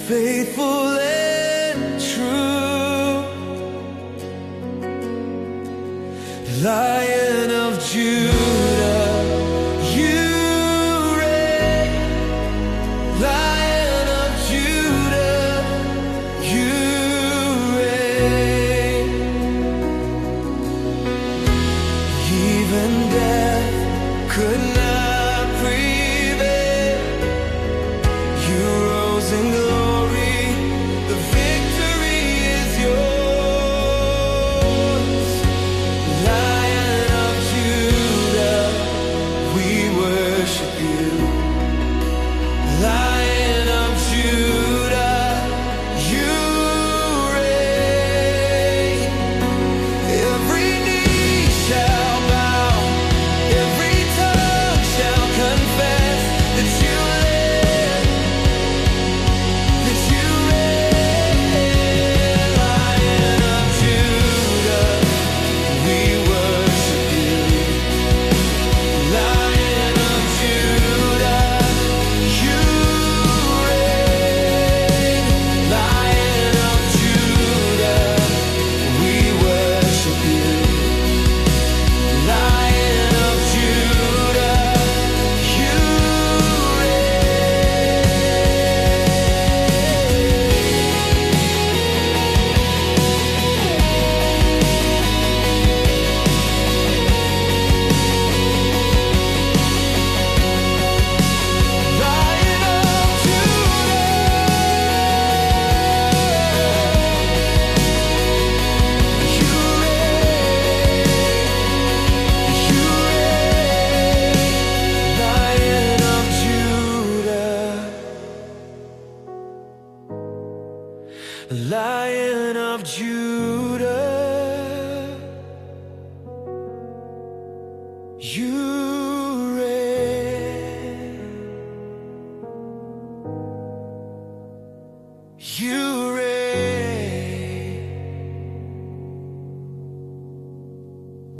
faithful and true, Lion of Judah, you reign. Lion of Judah, you reign. Even death could not prevail. You rose in glory, the victory is yours. Lion of Judah, we worship you. Lion of Judah, you reign. Every knee shall bow, every tongue shall confess that you live, that you reign. Lion of Judah, we worship you. Lion of Judah, you reign. Lion of Judah, we worship you. Lion of Judah, you Lion of Judah, you reign. You reign.